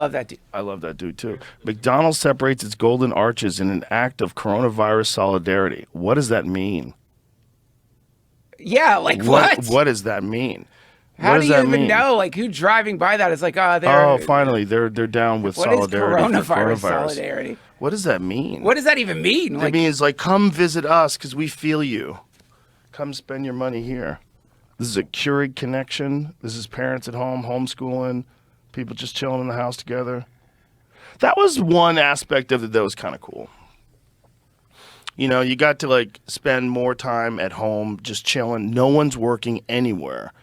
Love that dude. I love that dude too. McDonald's separates its golden arches in an act of coronavirus solidarity. What does that mean? Yeah, like what? What does that mean? How What do does you that even mean? know? Like, who driving by that is like, oh, they're... Oh, finally, they're down with What is solidarity for coronavirus coronavirus. solidarity? What does that mean? What does that even mean? That Like, means like, come visit us because we feel you. Come spend your money here. This is a Keurig connection. This is parents at home, homeschooling, people just chilling in the house together. That was one aspect of it that was kind of cool. You know, you got to like spend more time at home just chilling. No one's working anywhere.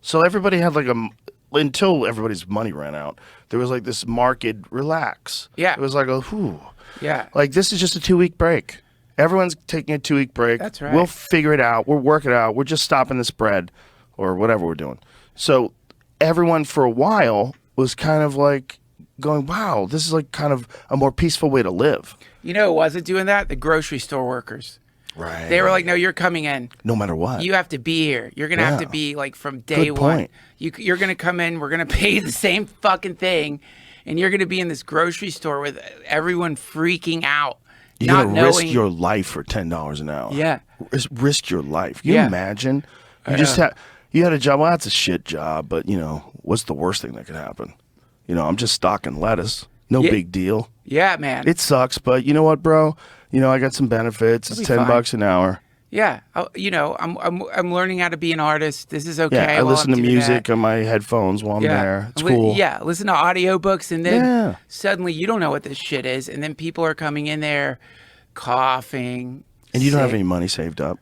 So everybody had like until everybody's money ran out, there was like this marked relax. Yeah. It was like a whew. yeah. Like this is just a 2-week break. Everyone's taking a 2-week break. That's right. We'll figure it out. We'll work it out. We're just stopping the spread or whatever we're doing. So everyone for a while was kind of like going, wow, this is like kind of a more peaceful way to live. You know who wasn't doing that? The grocery store workers. Right. They were like, no, you're coming in. No matter what. You have to be here. You're going to have to Yeah. be like from day Good one. point. You're going to come in. We're going to pay the same fucking thing. And you're going to be in this grocery store with everyone freaking out. You're not going to knowing. risk your life for $10 an hour. Yeah. Risk your life. Can you Yeah. imagine? You had a job. Well, that's a shit job, but you know, what's the worst thing that could happen? You know, I'm just stocking lettuce. No Yeah. big deal. Yeah, man. It sucks, but you know what, bro? You know, I got some benefits. It's It'll be $10 an hour. Yeah, you know, I'm learning how to be an artist. This is okay. Yeah, I while listen I'm to doing music that. on my headphones while I'm there. It's cool. Yeah, listen to audiobooks, and then Yeah. suddenly you don't know what this shit is, and then people are coming in there coughing. And you don't have sick, any money saved up.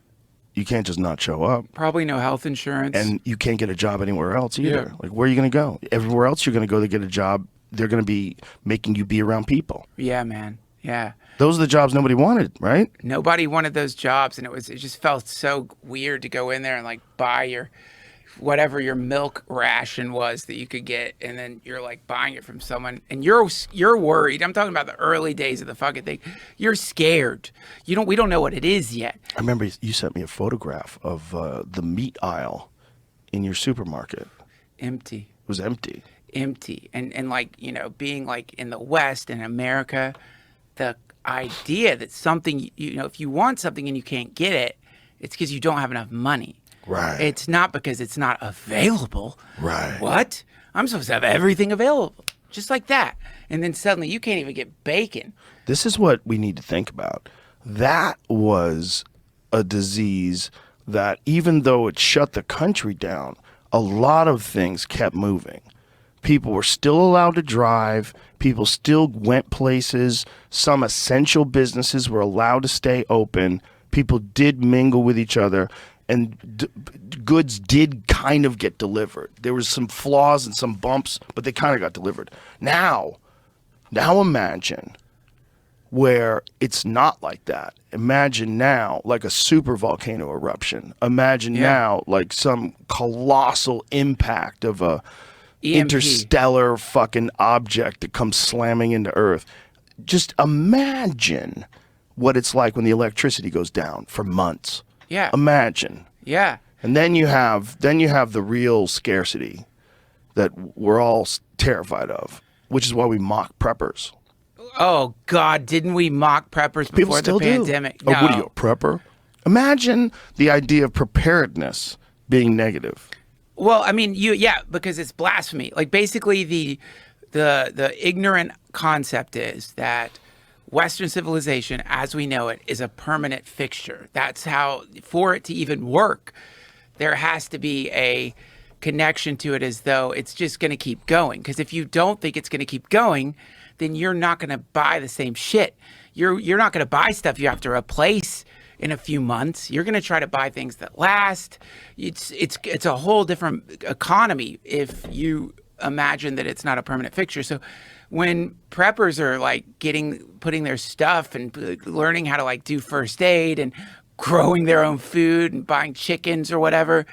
You can't just not show up. probably no health insurance. And you can't get a job anywhere else either. Yeah. Like, where are you going to go? Everywhere else you're going to go to get a job, they're going to be making you be around people. yeah, man. Yeah. Those are the jobs nobody wanted, right? Nobody wanted those jobs, and it just felt so weird to go in there and like buy your whatever your milk ration was that you could get, and then you're like buying it from someone, and you're worried. I'm talking about the early days of the fucking thing. You're scared. We don't know what it is yet. I remember you sent me a photograph of the meat aisle in your supermarket. Empty. It was empty. And like, you know, being like in the West in America, the idea that something, you know, if you want something and you can't get it, it's because you don't have enough money. Right. It's not because it's not available. Right. What? I'm supposed to have everything available. Just like that. And then suddenly you can't even get bacon. This is what we need to think about. That was a disease that, even though it shut the country down, a lot of things kept moving. People were still allowed to drive. People still went places. Some essential businesses were allowed to stay open. People did mingle with each other. And goods did kind of get delivered. There was some flaws and some bumps, but they kind of got delivered. Now imagine where it's not like that. Imagine now like a super volcano eruption. Imagine now like some colossal impact of a EMP. interstellar fucking object that comes slamming into Earth. Just imagine what it's like when the electricity goes down for months. Yeah. Imagine. Yeah. And then you have the real scarcity that we're all terrified of, which is why we mock preppers. Oh, God, didn't we mock preppers People before still the pandemic? do. Oh, what are you, a prepper? Imagine the idea of preparedness being negative. Well, I mean, because it's blasphemy. Like basically the ignorant concept is that Western civilization, as we know it, is a permanent fixture. That's how, for it to even work, there has to be a connection to it as though it's just going to keep going. Because if you don't think it's going to keep going, then you're not going to buy the same shit. You're not going to buy stuff you have to replace in a few months. You're going to try to buy things that last. It's a whole different economy if you imagine that it's not a permanent fixture. So when preppers are like putting their stuff and learning how to like do first aid and growing their own food and buying chickens or whatever,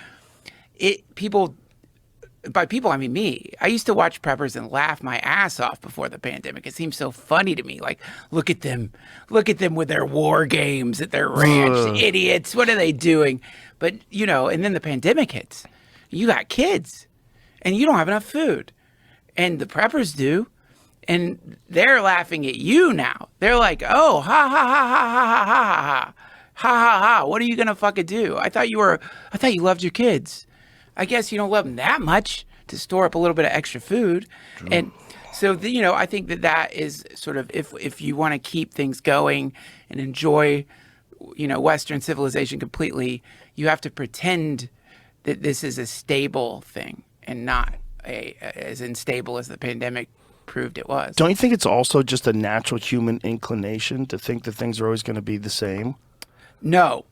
by people, I mean me. I used to watch preppers and laugh my ass off before the pandemic. It seemed so funny to me. Like, look at them with their war games at their ranch. Idiots. What are they doing? But, you know, and then the pandemic hits. You got kids and you don't have enough food. And the preppers do. And they're laughing at you now. They're like, oh, ha, ha, ha, ha, ha, ha, ha, ha, ha, ha. What are you going to fucking do? I thought you loved your kids. I guess you don't love them that much to store up a little bit of extra food. True. And so, I think that is sort of, if you want to keep things going and enjoy, Western civilization completely, you have to pretend that this is a stable thing and not as unstable as the pandemic proved it was. Don't you think it's also just a natural human inclination to think that things are always going to be the same? No.